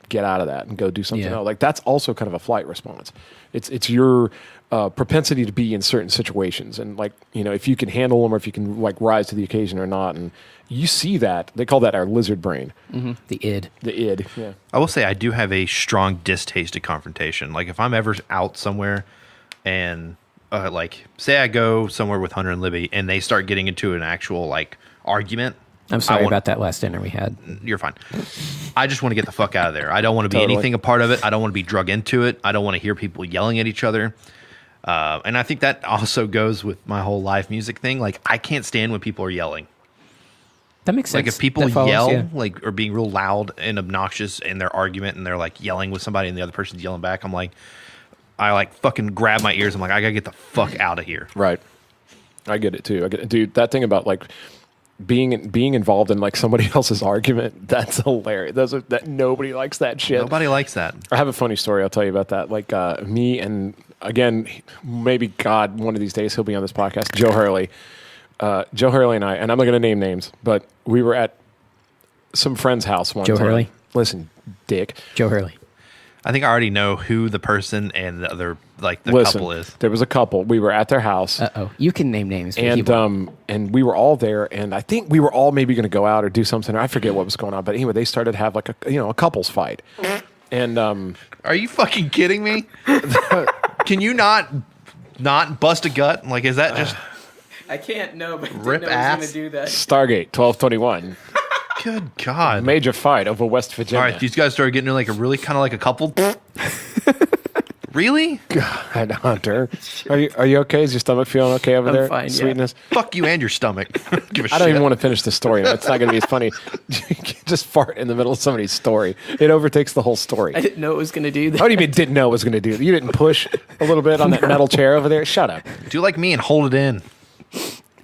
get out of that and go do something else. Like that's also kind of a flight response. It's your propensity to be in certain situations, and like if you can handle them or if you can like rise to the occasion or not, and you see that they call that our lizard brain, the id. Yeah. I will say I do have a strong distaste to confrontation. Like if I'm ever out somewhere, and like say I go somewhere with Hunter and Libby, and they start getting into an actual like argument. I'm sorry about that last dinner we had. You're fine. I just want to get the fuck out of there. I don't want to be anything a part of it. I don't want to be drug into it. I don't want to hear people yelling at each other. And I think that also goes with my whole live music thing. Like I can't stand when people are yelling. That makes sense. Like if people yell, like or being real loud and obnoxious in their argument, and they're like yelling with somebody, and the other person's yelling back, I'm like, I like fucking grab my ears. I'm like, I gotta get the fuck out of here. Right. I get it too. Dude, that thing about like being involved in like somebody else's argument, that's hilarious. That nobody likes that shit. Nobody likes that. I have a funny story. I'll tell you about that. Like me and again, maybe God, one of these days he'll be on this podcast. Joe Hurley and I, and I'm not going to name names, but we were at some friend's house one time. Joe Hurley? Listen, dick. Joe Hurley. I think I already know who the person and the other, like the couple is. There was a couple. We were at their house. Uh-oh. You can name names. And we were all there, and I think we were all maybe going to go out or do something. I forget what was going on, but anyway, they started to have like a couples fight. And are you fucking kidding me? Can you not bust a gut? Like, is that just? I can't know, but rip ass. Going to do that. Stargate 1221. Good God. Major fight over West Virginia. All right, these guys started getting into like a really kind of like a couple. Really? God, Hunter. Are you okay? Is your stomach feeling okay over there? Fine, Sweetness? Yeah. Fuck you and your stomach. Give a shit. I don't even want to finish the story. It's not going to be as funny. Just fart in the middle of somebody's story. It overtakes the whole story. I didn't know it was going to do that. What do you mean didn't know it was going to do that? You didn't push a little bit on that metal chair over there? Shut up. Do like me and hold it in.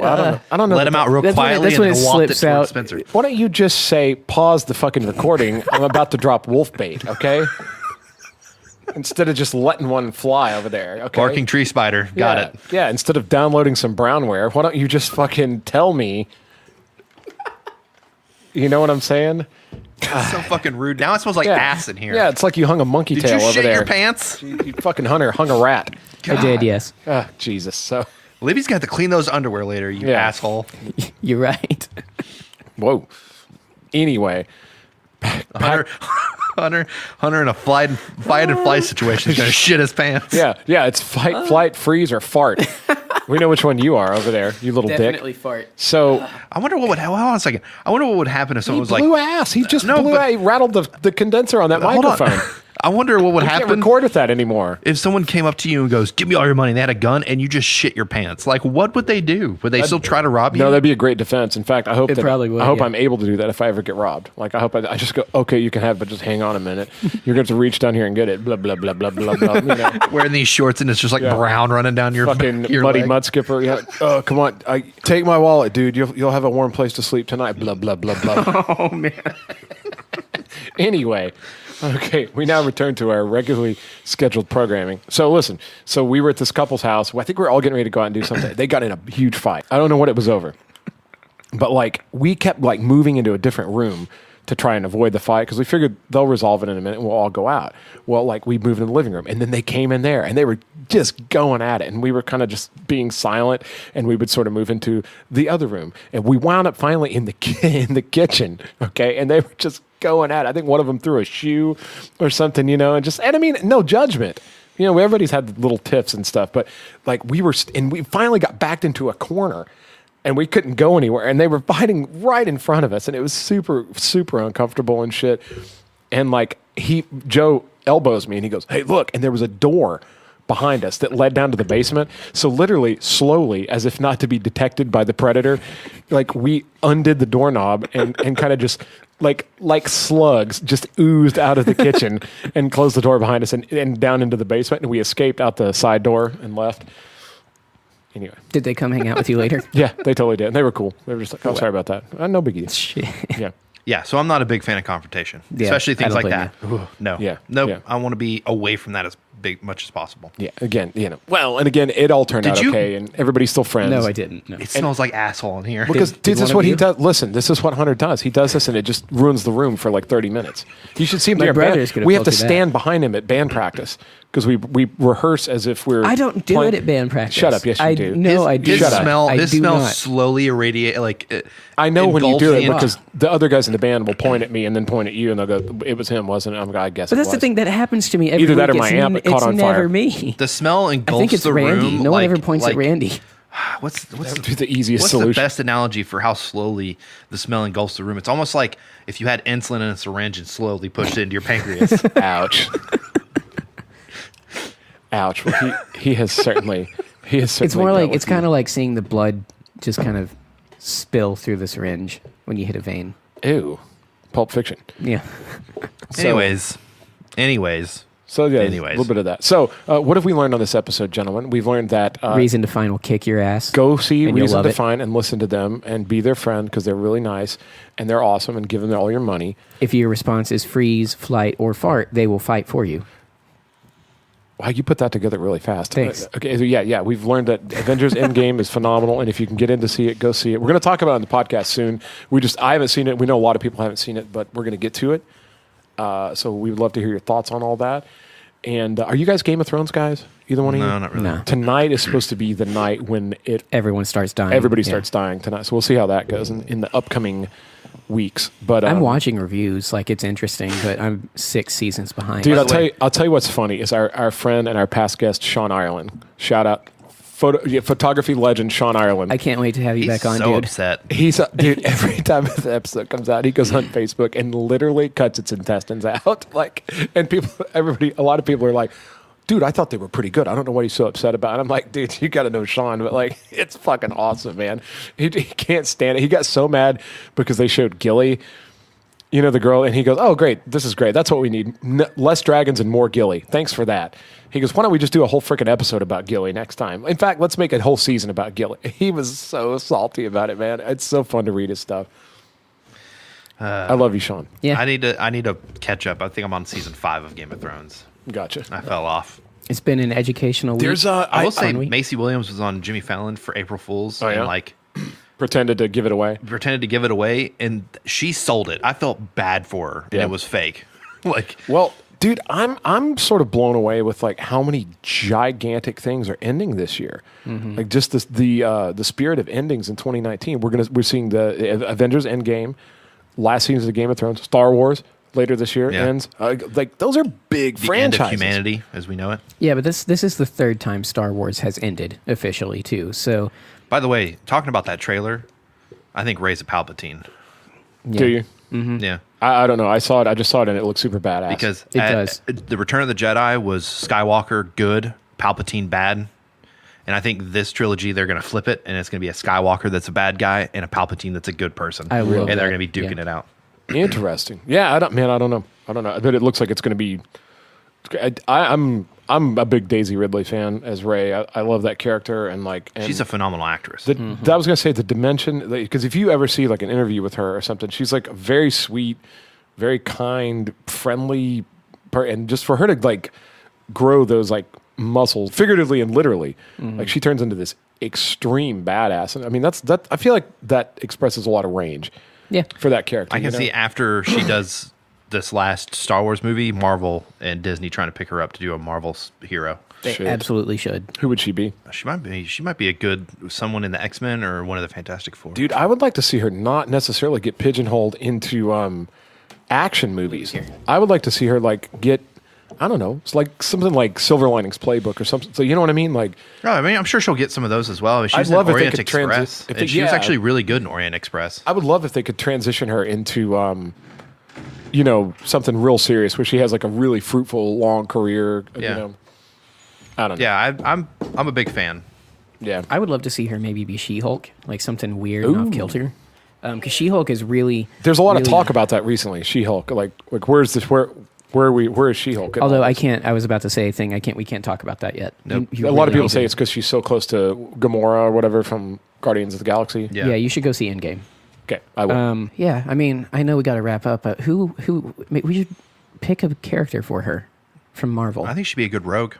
I don't know. Let him out real That's when it- quietly that's when and it then walked it slips towards out. Spencer. Why don't you just say, pause the fucking recording? I'm about to drop wolf bait, okay? Instead of just letting one fly over there, okay? Barking tree spider. Got it. Yeah, instead of downloading some brownware, why don't you just fucking tell me? You know what I'm saying? That's so fucking rude. Now it smells like ass in here. Yeah, it's like you hung a monkey Did tail you over shit there. your pants? You fucking hung a rat. I did, yes. Ah, Jesus. So, Libby's got to clean those underwear later, you Yeah. asshole. You're right. whoa. Anyway, Hunter in a fight and flight situation is going to shit his pants. yeah, it's fight, flight, freeze, or fart. We know which one you are over there, you little dick. fart. So, I wonder what would hold on a second. I wonder what would happen if someone was like, blew ass. He just No, blew but- out. He rattled the condenser on that hold on. microphone. I wonder what would I can't happen record with that anymore. if someone came up to you and goes, "Give me all your money." And they had a gun and you just shit your pants. Like, what would they do? Would they still try to rob you? No, that'd be a great defense. In fact, I hope It probably would, I hope yeah. I'm able to do that if I ever get robbed. Like, I hope I just go, okay, you can have, it, but just hang on a minute. You're going to reach down here and get it. Blah blah blah blah blah blah. You know, Wearing these shorts and it's just like Yeah. brown running down your fucking your muddy leg. mud skipper. Yeah. Oh, come on, take my wallet, dude. You'll have a warm place to sleep tonight. Blah blah blah blah. Oh, man. Anyway, okay, we now return to our regularly scheduled programming. So listen, so we were at this couple's house. I think we were all getting ready to go out and do something. They got in a huge fight. I don't know what it was over, but like we kept like moving into a different room to try and avoid the fight because we figured they'll resolve it in a minute and we'll all go out. Well, like we moved in the living room and then they came in there and they were just going at it and we were kind of just being silent and we would sort of move into the other room and we wound up finally in the in the kitchen, okay? And they were just going at it. I think one of them threw a shoe or something, you know, and I mean, no judgment. You know, everybody's had little tiffs and stuff, but like we finally got backed into a corner and we couldn't go anywhere. And they were fighting right in front of us. And it was super, super uncomfortable and shit. And like Joe elbows me and he goes, "Hey, look." And there was a door behind us that led down to the basement. So literally, slowly, as if not to be detected by the predator, like we undid the doorknob and kind of just like slugs just oozed out of the kitchen and closed the door behind us and down into the basement. And we escaped out the side door and left. Anyway. Did they come hang out with you later? Yeah, they totally did. And they were cool. They were just like, "Oh, sorry about that." No big deal. Shit. Yeah. Yeah, so I'm not a big fan of confrontation, Yeah, especially I things don't like blame that. Ooh, no, Yeah, nope. yeah. I want to be away from that as much as possible. Yeah. Again, you know. Well, and again, it all turned Did out you- okay, and everybody's still friends. No, I didn't. No. It smells like asshole in here. Because Did this one is of what he you? does. Listen, this is what Hunter does. He does this, and it just ruins the room for like 30 minutes. You should see him My there. brothers could have We have to told you that. stand behind him at band practice because we rehearse as if we're. I don't do playing- it at band practice. Shut up! Yes, you do. No, I do. His Shut up. smell. I His do smell not. slowly irradiate. I know when you do it engulfs the- because the other guys in the band will point at me and then point at you, and they'll go, "It was him, wasn't it?" I'm like, "I guess." But it that's the was." thing that happens to me every Either that week. or my amp It's caught on never fire. me. The smell engulfs I think it's the Randy. room. No one like- ever points like- at Randy. What's That would be the easiest what's solution. the best analogy for how slowly the smell engulfs the room? It's almost like if you had insulin in a syringe and slowly pushed it into your pancreas. Ouch. Ouch. Well, he has certainly. He has certainly. It's more dealt like with it's kind of like seeing the blood just kind of spill through the syringe when you hit a vein. Ew. Pulp Fiction. Yeah. Anyways. So yeah, Anyways. a little bit of that. So what have we learned on this episode, gentlemen? We've learned that Reason to Find will kick your ass. go see and you'll Reason love to it. Find and listen to them and be their friend because they're really nice and they're awesome and give them all your money. If your response is freeze, flight, or fart, they will fight for you. Wow, you put that together really fast. Thanks. Okay, so yeah. We've learned that Avengers Endgame is phenomenal, and if you can get in to see it, go see it. We're going to talk about it on the podcast soon. I haven't seen it. We know a lot of people haven't seen it, but we're going to get to it. So we would love to hear your thoughts on all that. And are you guys Game of Thrones guys? Either one of you? No, not really. No. Tonight is supposed to be the night when Everyone starts dying. everybody Yeah. starts dying tonight. So we'll see how that goes in the upcoming weeks. But I'm watching reviews like it's interesting, but I'm 6 seasons behind. dude, By I'll the way- tell you what's funny is our friend and our past guest Sean Ireland. Shout out photography legend Sean Ireland. I can't wait to have you He's back on, so dude. upset. He's dude. Every time the episode comes out, he goes on Facebook and literally cuts its intestines out. Like, and a lot of people are like, "Dude, I thought they were pretty good. I don't know what he's so upset about." And I'm like, "Dude, you got to know Sean, but like, it's fucking awesome, man. He can't stand it. He got so mad because they showed Gilly You know, the girl, and he goes, "Oh, great, this is great. That's what we need. Less dragons and more Gilly. Thanks for that." He goes, "Why don't we just do a whole freaking episode about Gilly next time? In fact, let's make a whole season about Gilly." He was so salty about it, man. It's so fun to read his stuff. I love you, Sean. Yeah. I need to catch up. I think I'm on season 5 of Game of Thrones. Gotcha. I fell off. It's been an educational week. I will say week. Macy Williams was on Jimmy Fallon for April Fools Oh, yeah? and like Pretended to give it away. and she sold it. I felt bad for her, and Yeah. it was fake. Like, Well, dude, I'm sort of blown away with like how many gigantic things are ending this year. Like just the spirit of endings in 2019. We're seeing the Avengers Endgame, last season of Game of Thrones, Star Wars later this year ends. Like those are big the franchises. end of humanity as we know it. Yeah, but this is the third time Star Wars has ended officially too. So By the way, talking about that trailer, I think Rey's a Palpatine. yeah. Do you? Yeah. I don't know. I saw it. I just saw it, and it looked super badass. Because It does. The Return of the Jedi was Skywalker good, Palpatine bad. And I think this trilogy, they're going to flip it, and it's going to be a Skywalker that's a bad guy and a Palpatine that's a good person. I love and they're that. going to be duking Yeah. it out. Interesting. Yeah, I don't know. But it looks like it's going to be. I'm a big Daisy Ridley fan as Rey. I love that character, and She's a phenomenal actress. I was going to say the dimension, because if you ever see like an interview with her or something, she's like a very sweet, very kind, friendly, and just for her to like grow those like muscles, figuratively and literally, like she turns into this extreme badass. And I mean, that I feel like that expresses a lot of range. Yeah. For that character, I can see after she does this last Star Wars movie, Marvel and Disney trying to pick her up to do a Marvel hero. They Should. absolutely should. Who would she be? She might be a good someone in the X-Men or one of the Fantastic Four. Dude, I would like to see her not necessarily get pigeonholed into action movies. I would like to see her like get, I don't know, it's like something like Silver Linings Playbook or something. So you know what I mean? Like, No, I mean, I'm sure she'll get some of those as well. I mean, she I'd was in love if they Orient could Express. if And she was yeah. actually really good in Orient Express. I would love if they could transition her into, something real serious where she has like a really fruitful, long career. Yeah. I don't know. Yeah, I'm a big fan. Yeah. I would love to see her maybe be She-Hulk, like something weird and off kilter. Because She-Hulk is really. There's a lot of really- talk about that recently. She-Hulk, like where's this? Where is She-Hulk? in Although all I this? can't. I was about to say a thing. We can't talk about that yet. Nope. You A lot of really people say need it's because she's so close to Gamora or whatever from Guardians of the Galaxy. Yeah. Yeah, you should go see Endgame. Okay, I will. Yeah, I mean, I know we got to wrap up, but who we should pick a character for her from Marvel. I think she'd be a good rogue.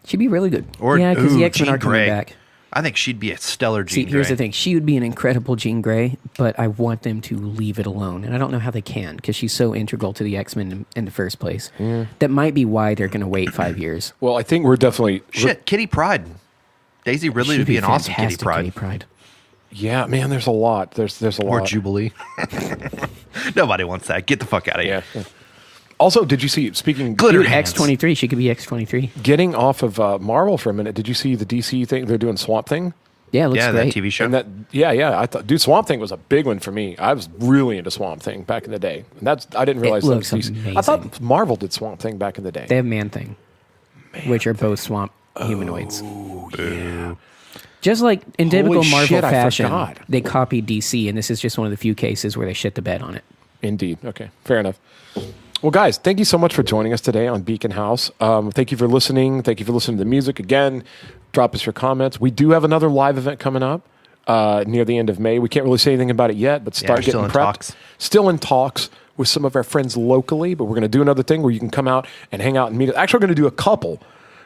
She'd be really good. Or yeah, because the ooh, X-Men Jean are coming Grey. back. I think she'd be a stellar See, Jean here's Grey. the thing: she would be an incredible Jean Grey, but I want them to leave it alone, and I don't know how they can because she's so integral to the X-Men in the first place. That might be why they're going to wait 5 years. Well, I think we're definitely Shit, Kitty Pryde. Daisy Ridley She'd would be an awesome Kitty fantastic Pryde. Kitty Pryde. Yeah, man. There's a lot. There's a lot. Or Jubilee. Nobody wants that. Get the fuck out of here. Yeah. Also, did you see? Speaking Glitter Dude, hands. X-23. She could be X-23. getting off of Marvel for a minute, did you see the DC thing? They're doing Swamp Thing. Yeah, it looks Yeah, great. that TV show. And I thought, dude, Swamp Thing was a big one for me. I was really into Swamp Thing back in the day. And I didn't realize that looks was DC. I amazing. thought Marvel did Swamp Thing back in the day. They have Man-Thing, which are both swamp humanoids. Yeah. Just like in typical Holy Marvel shit, I fashion, forgot. they copied DC, and this is just one of the few cases where they shit the bed on it. Indeed. Okay. Fair enough. Well, guys, thank you so much for joining us today on Beacon House. Thank you for listening. Thank you for listening to the music. Again, drop us your comments. We do have another live event coming up near the end of May. We can't really say anything about it yet, but start we're still getting in prepped. talks. Still in talks with some of our friends locally, but we're going to do another thing where you can come out and hang out and meet us. Actually, we're going to do a couple.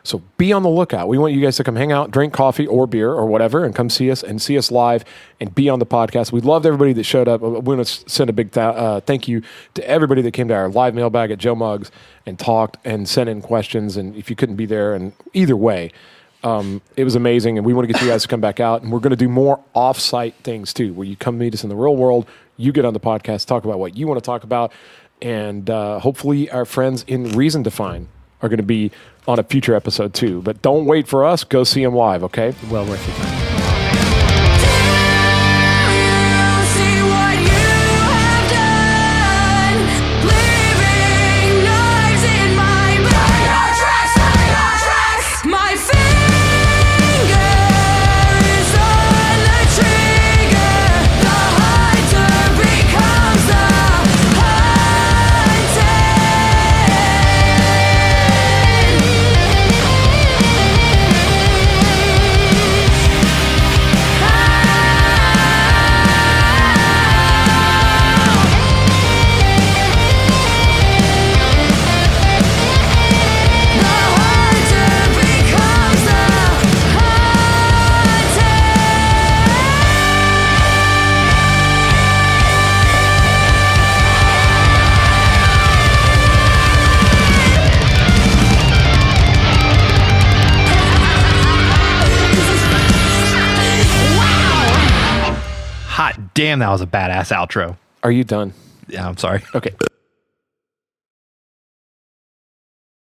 So be on the lookout. We want you guys to come hang out, drink coffee or beer or whatever, and come see us live and be on the podcast. We loved everybody that showed up. We want to send a big thank you to everybody that came to our live mailbag at Joe Muggs and talked and sent in questions. And if you couldn't be there, and either way, it was amazing. And we want to get you guys to come back out. And we're going to do more off-site things too, where you come meet us in the real world. You get on the podcast, talk about what you want to talk about, and hopefully our friends in Reason Define are going to be on a future episode too. But don't wait for us. Go see them live, okay? Well worth your time. See what you have done, leaving knives in my tracks. My finger is on the trigger. The hunter becomes the Damn, that was a badass outro. Are you done? Yeah, I'm sorry. Okay.